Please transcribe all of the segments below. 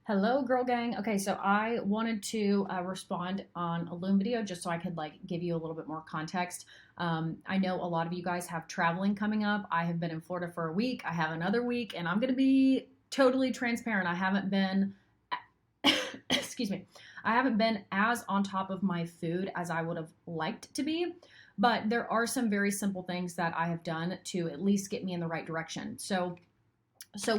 Hello, girl gang. Okay, so I wanted to respond on a Loom video just so I could give you a little bit more context. I know a lot of you guys have traveling coming up. I have been in Florida for a week. I have another week, and I'm going to be totally transparent. I haven't been, excuse me, I haven't been as on top of my food as I would have liked to be. But there are some very simple things that I have done to at least get me in the right direction. So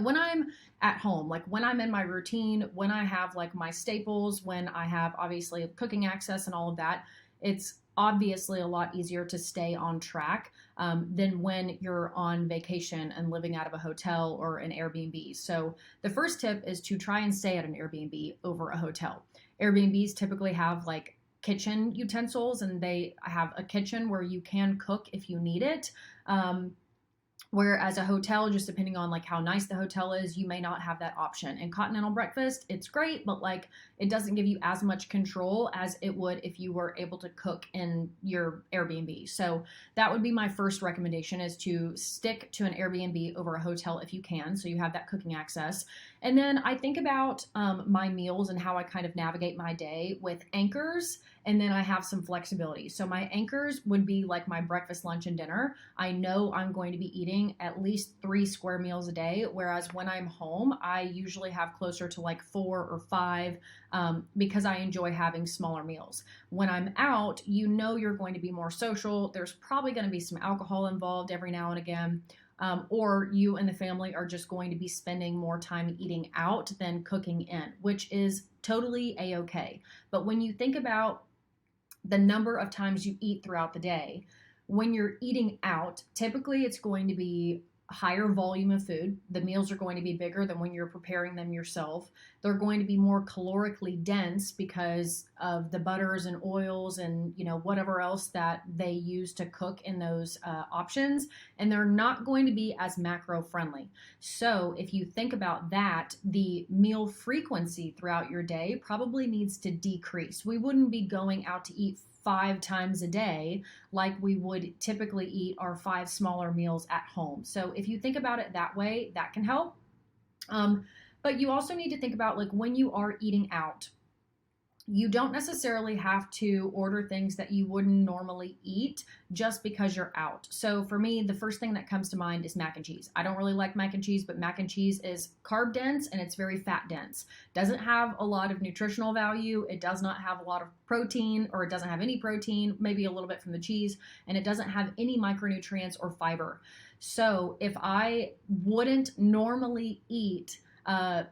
when I'm at home, like when I'm in my routine, when I have like my staples, when I have obviously cooking access and all of that, it's obviously a lot easier to stay on track than when you're on vacation and living out of a hotel or an Airbnb. So the first tip is to try and stay at an Airbnb over a hotel. Airbnbs typically have like kitchen utensils, and they have a kitchen where you can cook if you need it. Whereas a hotel, just depending on like how nice the hotel is, you may not have that option. And continental breakfast, it's great, but like it doesn't give you as much control as it would if you were able to cook in your Airbnb. So that would be my first recommendation, is to stick to an Airbnb over a hotel if you can, so you have that cooking access. And then I think about my meals and how I kind of navigate my day with anchors, and then I have some flexibility. So my anchors would be like my breakfast, lunch, and dinner. I know I'm going to be eating at least 3 square meals a day, whereas when I'm home, I usually have closer to like 4 or 5, because I enjoy having smaller meals. When I'm out, you know you're going to be more social. There's probably going to be some alcohol involved every now and again. Or you and the family are just going to be spending more time eating out than cooking in, which is totally a-okay. But when you think about the number of times you eat throughout the day, when you're eating out, typically it's going to be higher volume of food. The meals are going to be bigger than when you're preparing them yourself. They're going to be more calorically dense because of the butters and oils and whatever else that they use to cook in those options, and they're not going to be as macro friendly. So if you think about that, the meal frequency throughout your day probably needs to decrease. We wouldn't be going out to eat 5 times a day like we would typically eat our 5 smaller meals at home. So if you think about it that way, that can help. But you also need to think about, like, when you are eating out, you don't necessarily have to order things that you wouldn't normally eat just because you're out. So for me, the first thing that comes to mind is mac and cheese. I don't really like mac and cheese, but mac and cheese is carb dense and it's very fat dense. Doesn't have a lot of nutritional value. It does not have a lot of protein, or it doesn't have any protein, maybe a little bit from the cheese, and it doesn't have any micronutrients or fiber. So if I wouldn't normally eat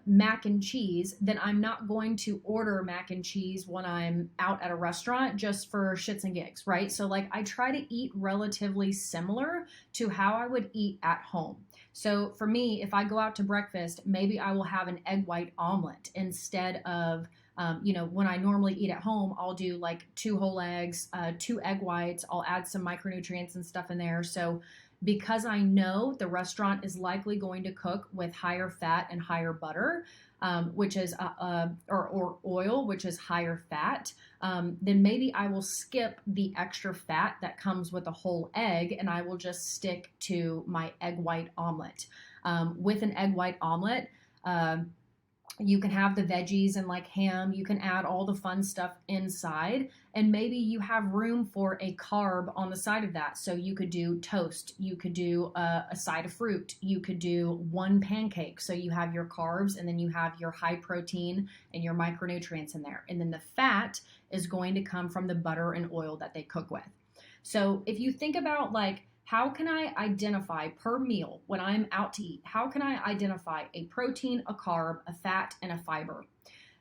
mac and cheese, then I'm not going to order mac and cheese when I'm out at a restaurant just for shits and gigs, right? So like I try to eat relatively similar to how I would eat at home. So for me, if I go out to breakfast, maybe I will have an egg white omelet instead of when I normally eat at home, I'll do like 2 whole eggs, 2 egg whites. I'll add some micronutrients and stuff in there. So because I know the restaurant is likely going to cook with higher fat and higher butter, which is or oil, which is higher fat, then maybe I will skip the extra fat that comes with a whole egg, and I will just stick to my egg white omelet. With an egg white omelet, you can have the veggies and like ham. You can add all the fun stuff inside, and maybe you have room for a carb on the side of that. So you could do toast. You could do a side of fruit. You could do 1 pancake. So you have your carbs, and then you have your high protein and your micronutrients in there. And then the fat is going to come from the butter and oil that they cook with. So if you think about, like, how can I identify per meal when I'm out to eat? How can I identify a protein, a carb, a fat, and a fiber?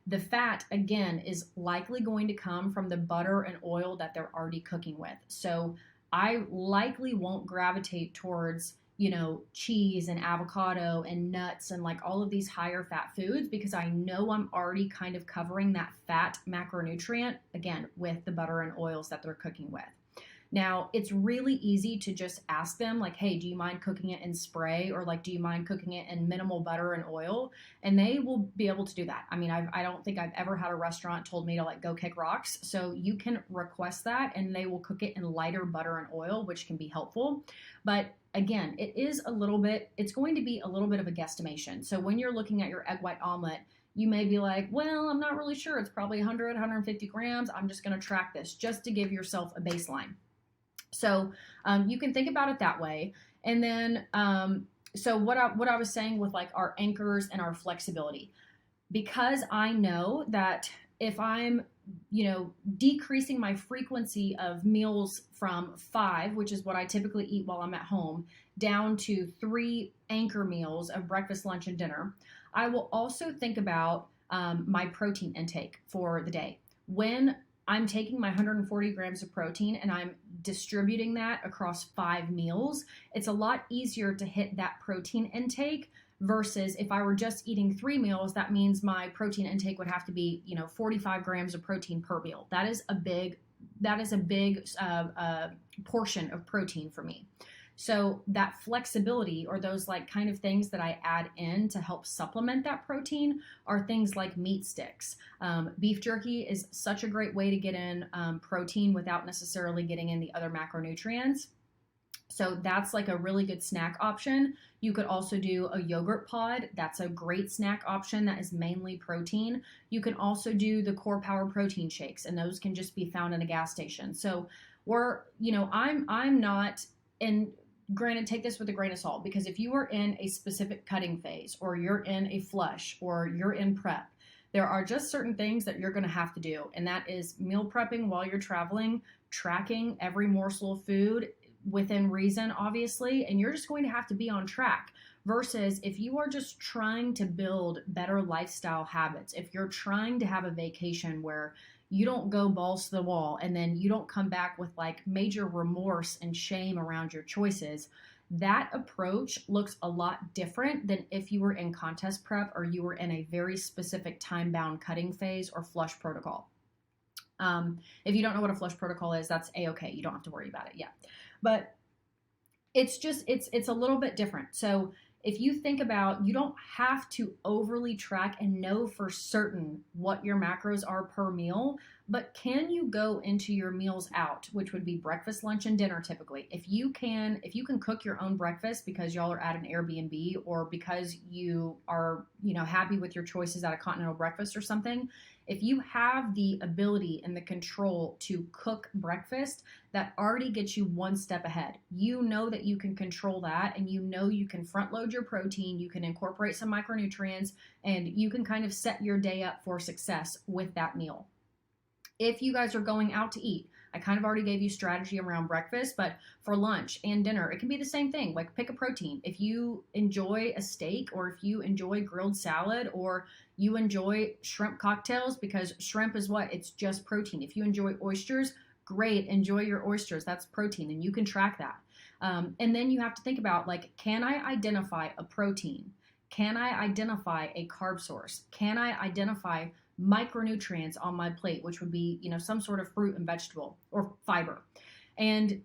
The fat, again, is likely going to come from the butter and oil that they're already cooking with. So I likely won't gravitate towards, cheese and avocado and nuts and like all of these higher fat foods, because I know I'm already kind of covering that fat macronutrient, again, with the butter and oils that they're cooking with. Now, it's really easy to just ask them, like, hey, do you mind cooking it in spray? Or like, do you mind cooking it in minimal butter and oil? And they will be able to do that. I mean, I don't think I've ever had a restaurant told me to like go kick rocks. So you can request that, and they will cook it in lighter butter and oil, which can be helpful. But again, it's going to be a little bit of a guesstimation. So when you're looking at your egg white omelet, You may be like, well, I'm not really sure. It's probably 100, 150 grams. I'm just going to track this just to give yourself a baseline. So you can think about it that way. And then, so what I was saying with like our anchors and our flexibility, because I know that if I'm, decreasing my frequency of meals from 5, which is what I typically eat while I'm at home, down to 3 anchor meals of breakfast, lunch, and dinner, I will also think about my protein intake for the day. When I'm taking my 140 grams of protein and I'm distributing that across 5 meals, it's a lot easier to hit that protein intake versus if I were just eating 3 meals, that means my protein intake would have to be, 45 grams of protein per meal. That is a big portion of protein for me. So that flexibility, or those like kind of things that I add in to help supplement that protein, are things like meat sticks. Beef jerky is such a great way to get in protein without necessarily getting in the other macronutrients. So that's like a really good snack option. You could also do a yogurt pod. That's a great snack option that is mainly protein. You can also do the Core Power protein shakes, and those can just be found in a gas station. So I'm not, and granted, take this with a grain of salt, because if you are in a specific cutting phase, or you're in a flush, or you're in prep, there are just certain things that you're going to have to do. And that is meal prepping while you're traveling, tracking every morsel of food within reason, obviously, and you're just going to have to be on track. Versus if you are just trying to build better lifestyle habits, if you're trying to have a vacation where you don't go balls to the wall and then you don't come back with like major remorse and shame around your choices, that approach looks a lot different than if you were in contest prep or you were in a very specific time-bound cutting phase or flush protocol. If you don't know what a flush protocol is, that's a-okay. You don't have to worry about it yet. But it's just, it's a little bit different. So if you think about, you don't have to overly track and know for certain what your macros are per meal, but can you go into your meals out, which would be breakfast, lunch, and dinner typically? If you can cook your own breakfast because y'all are at an Airbnb, or because you are, happy with your choices at a continental breakfast or something, if you have the ability and the control to cook breakfast, that already gets you one step ahead. You know that you can control that, and you can front load your protein, you can incorporate some micronutrients, and you can kind of set your day up for success with that meal. If you guys are going out to eat, I kind of already gave you strategy around breakfast, but for lunch and dinner, it can be the same thing. Like, pick a protein. If you enjoy a steak, or if you enjoy grilled salad, or you enjoy shrimp cocktails, because shrimp is what? It's just protein. If you enjoy oysters, great, enjoy your oysters. That's protein, and you can track that. And then you have to think about, like, can I identify a protein? Can I identify a carb source? Can I identify micronutrients on my plate, which would be, some sort of fruit and vegetable or fiber? And,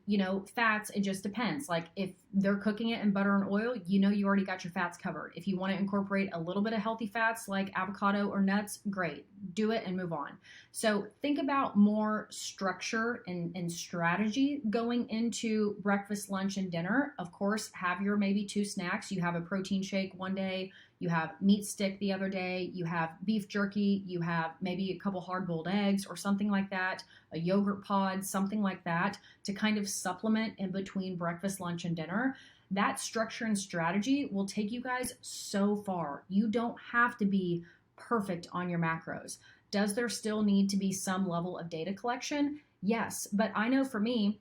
fats, it just depends. Like, if they're cooking it in butter and oil, you already got your fats covered. If you want to incorporate a little bit of healthy fats like avocado or nuts, great. Do it and move on. So think about more structure and strategy going into breakfast, lunch, and dinner. Of course, have your maybe 2 snacks. You have a protein shake one day, you have meat stick the other day, you have beef jerky, you have maybe a couple hard-boiled eggs or something like that, a yogurt pod, something like that, to kind of supplement in between breakfast, lunch, and dinner. That structure and strategy will take you guys so far. You don't have to be perfect on your macros. Does there still need to be some level of data collection? Yes, but I know for me,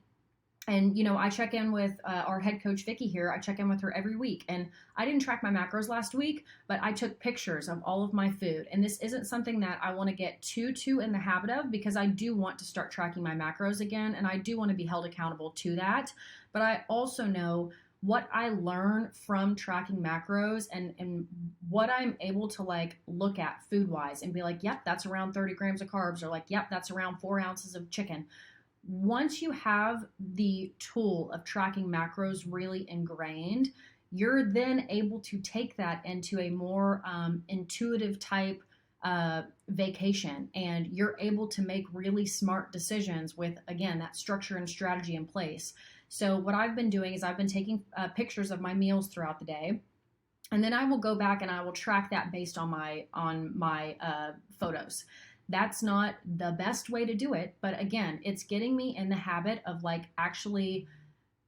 and, I check in with our head coach, Vicky here. I check in with her every week. And I didn't track my macros last week, but I took pictures of all of my food. And this isn't something that I want to get too in the habit of, because I do want to start tracking my macros again. And I do want to be held accountable to that. But I also know what I learn from tracking macros, and what I'm able to like look at food wise and be like, yep, that's around 30 grams of carbs, or like, yep, that's around 4 ounces of chicken. Once you have the tool of tracking macros really ingrained, you're then able to take that into a more intuitive type vacation, and you're able to make really smart decisions with, again, that structure and strategy in place. So what I've been doing is I've been taking pictures of my meals throughout the day. And then I will go back and I will track that based on my photos. That's not the best way to do it, but again, it's getting me in the habit of like actually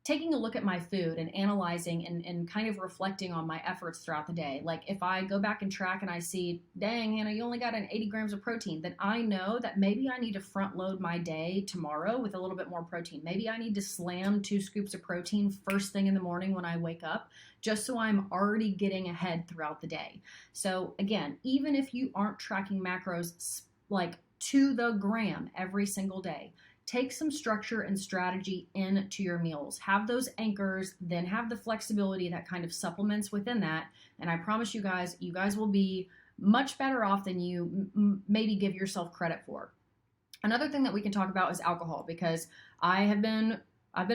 taking a look at my food and analyzing and kind of reflecting on my efforts throughout the day. Like if I go back and track and I see, dang, Hannah, you only got an 80 grams of protein, then I know that maybe I need to front load my day tomorrow with a little bit more protein. Maybe I need to slam 2 scoops of protein first thing in the morning when I wake up, just so I'm already getting ahead throughout the day. So again, even if you aren't tracking macros like to the gram every single day, take some structure and strategy into your meals. Have those anchors, then have the flexibility that kind of supplements within that. And I promise you guys will be much better off than you maybe give yourself credit for. Another thing that we can talk about is alcohol, because I've been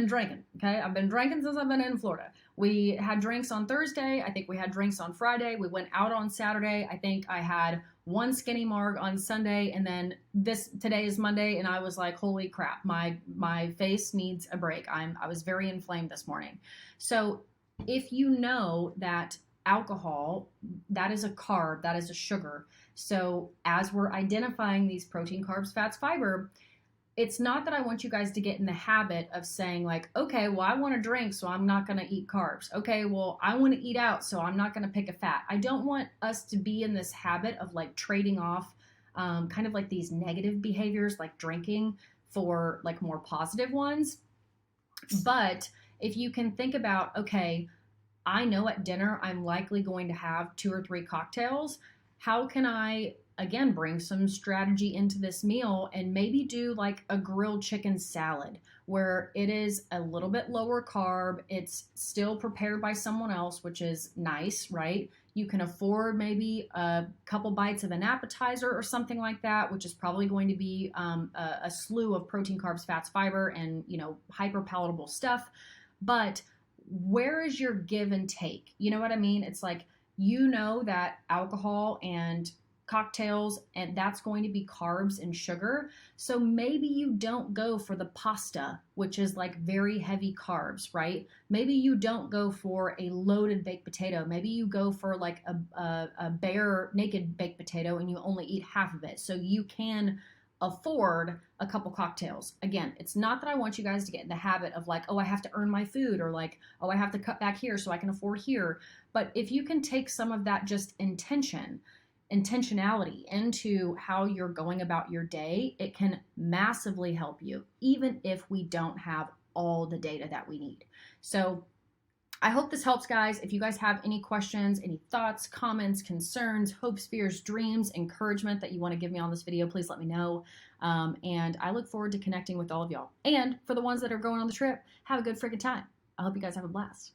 drinking, okay? I've been drinking since I've been in Florida. We had drinks on Thursday. I think we had drinks on Friday. We went out on Saturday. I think I had one skinny marg on Sunday, and then today is Monday, and I was like, holy crap, my face needs a break. I was very inflamed this morning. So if you know that alcohol, that is a carb, that is a sugar. So as we're identifying these protein, carbs, fats, fiber, it's not that I want you guys to get in the habit of saying like, okay, well, I want to drink, so I'm not going to eat carbs. Okay, well, I want to eat out, so I'm not going to pick a fat. I don't want us to be in this habit of like trading off kind of like these negative behaviors like drinking for like more positive ones. But if you can think about, okay, I know at dinner I'm likely going to have 2 or 3 cocktails. How can I again bring some strategy into this meal and maybe do like a grilled chicken salad where it is a little bit lower carb, it's still prepared by someone else, which is nice, right? You can afford maybe a couple bites of an appetizer or something like that, which is probably going to be a slew of protein, carbs, fats, fiber, and hyper palatable stuff. But where is your give and take? You know what I mean? It's like, that alcohol and cocktails, and that's going to be carbs and sugar. So maybe you don't go for the pasta, which is like very heavy carbs, right? Maybe you don't go for a loaded baked potato. Maybe you go for like a bare naked baked potato and you only eat half of it. So you can afford a couple cocktails. Again, it's not that I want you guys to get in the habit of like, oh, I have to earn my food, or like, oh, I have to cut back here so I can afford here. But if you can take some of that just intentionality into how you're going about your day, it can massively help you, even if we don't have all the data that we need. So I hope this helps, guys. If you guys have any questions, any thoughts, comments, concerns, hopes, fears, dreams, encouragement that you want to give me on this video, please let me know. And I look forward to connecting with all of y'all. And for the ones that are going on the trip, have a good freaking time. I hope you guys have a blast.